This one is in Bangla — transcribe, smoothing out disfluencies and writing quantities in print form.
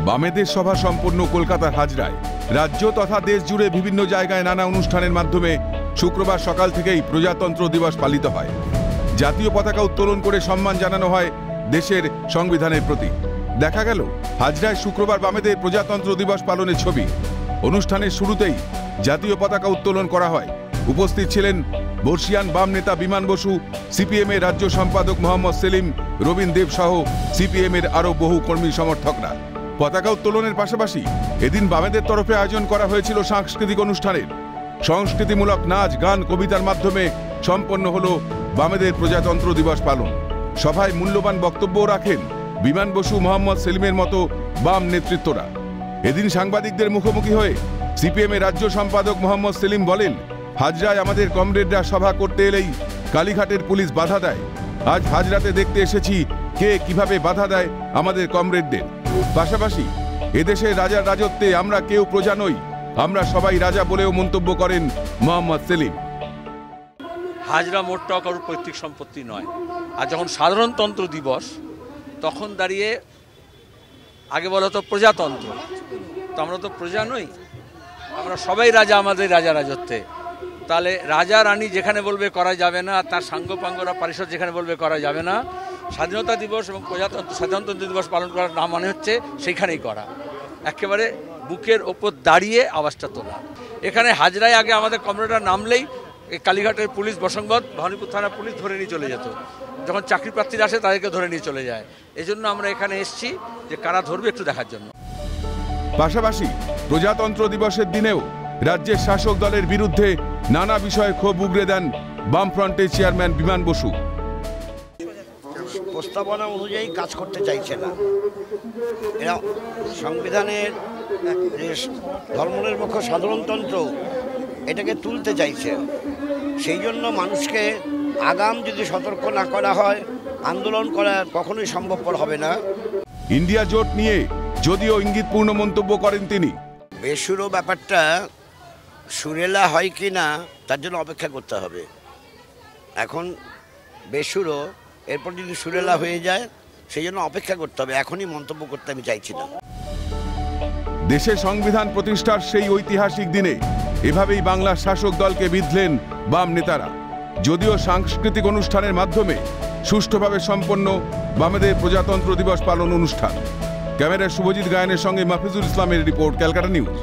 বামেদের সভা সম্পন্ন কলকাতার হাজরায়। রাজ্য তথা দেশ জুড়ে বিভিন্ন জায়গায় নানা অনুষ্ঠানের মাধ্যমে শুক্রবার সকাল থেকেই প্রজাতন্ত্র দিবস পালিত হয়। জাতীয় পতাকা উত্তোলন করে সম্মান জানানো হয় দেশের সংবিধানের প্রতি। দেখা গেল হাজরায় শুক্রবার বামেদের প্রজাতন্ত্র দিবস পালনের ছবি। অনুষ্ঠানের শুরুতেই জাতীয় পতাকা উত্তোলন করা হয়। উপস্থিত ছিলেন বর্ষিয়ান বাম নেতা বিমান বসু, সিপিএম এর রাজ্য সম্পাদক মোহাম্মদ সেলিম, রবীন দেব সহ সিপিএম এর আরো বহু কর্মী সমর্থকরা। পতাকা উত্তোলনের পাশাপাশি এদিন বামেদের তরফে আয়োজন করা হয়েছিল সাংস্কৃতিক অনুষ্ঠানের। সংস্কৃতিমূলক নাচ, গান, কবিতার মাধ্যমে সম্পন্ন হলো বামেদের প্রজাতন্ত্র দিবস পালন। সভায় মূল্যবান বক্তব্য রাখেন বিমান বসু, মোহাম্মদ সেলিমের মতো বাম নেতৃত্বরা। এদিন সাংবাদিকদের মুখোমুখি হয়ে সিপিএম এর রাজ্য সম্পাদক মোহাম্মদ সেলিম বলেন, হাজরায় আমাদের কমরেডরা সভা করতে এলেই কালীঘাটের পুলিশ বাধা দেয়। আজ হাজরাতে দেখতে এসেছি কে কিভাবে বাধা দেয় আমাদের কমরেডদের। পাশাপাশি এদেশের রাজার রাজত্বে আমরা কেউ প্রজা নই, আমরা সবাই রাজা বলেও মন্তব্য করেন মোহাম্মদ সেলিম। হাজরা মোটটা কারোর পৈতৃক সম্পত্তি নয়। আর যখন সাধারণতন্ত্র দিবস তখন দাঁড়িয়ে আগে বলা হতো প্রজাতন্ত্র, তো আমরা তো প্রজা নই, আমরা সবাই রাজা আমাদের রাজা রাজত্বে। তাহলে রাজা রানী যেখানে বলবে করা যাবে না, তার সাঙ্গপাঙ্গরা পারিষদ যেখানে বলবে করা যাবে না, স্বাধীনতা দিবস এবং সাধারণতন্ত্র দিবস পালন করার না মানে হচ্ছে সেইখানেই করা, একেবারে বুকের ওপর দাঁড়িয়ে আওয়াজটা তোলা। এখানে হাজরায় আগে আমাদের কমরেডরা নামলেই কালীঘাটের পুলিশ বসংবদ, ভবানীপুর থানা পুলিশ ধরে নিয়ে চলে যেত। যখন চাকরি প্রার্থীরা আসে তাদেরকে ধরে নিয়ে চলে যায়। এজন্য আমরা এখানে এসেছি যে কারা ধরবে একটু দেখার জন্য। পাশাপাশি প্রজাতন্ত্র দিবসের দিনেও রাজ্যের শাসক দলের বিরুদ্ধে নানা বিষয়ে ক্ষোভ উগরে দেন বামফ্রন্টের চেয়ারম্যান বিমান বসু। প্রস্তাবনা অনুযায়ী কাজ করতে চাইছে না এরা। সংবিধানের ধর্মনিরপেক্ষ সাধারণতন্ত্র এটাকে তুলতে চাইছে। সেই জন্য মানুষকে আগাম যদি সতর্ক না করা হয়, আন্দোলন করা কখনোই সম্ভবপর হবে না। ইন্ডিয়া জোট নিয়ে যদিও ইঙ্গিতপূর্ণ মন্তব্য করেন তিনি। বেসুরো ব্যাপারটা সুরেলা হয় কি না তার জন্য অপেক্ষা করতে হবে। এখন বেসুরো, এরপর যদি সুরেলা হয়ে যায় সেই জন্য অপেক্ষা করতে হবে। এখনই মন্তব্য করতে আমি চাইছি না। দেশের সংবিধান প্রতিষ্ঠার সেই ঐতিহাসিক দিনে এভাবেই বাংলার শাসক দলকে বিঁধলেন বাম নেতারা। যদিও সাংস্কৃতিক অনুষ্ঠানের মাধ্যমে সুষ্ঠুভাবে সম্পন্ন বামেদের প্রজাতন্ত্র দিবস পালন অনুষ্ঠান। ক্যামেরায় শুভজিৎ গায়নের সঙ্গে মাহফুজুল ইসলামের রিপোর্ট, ক্যালকাটা নিউজ।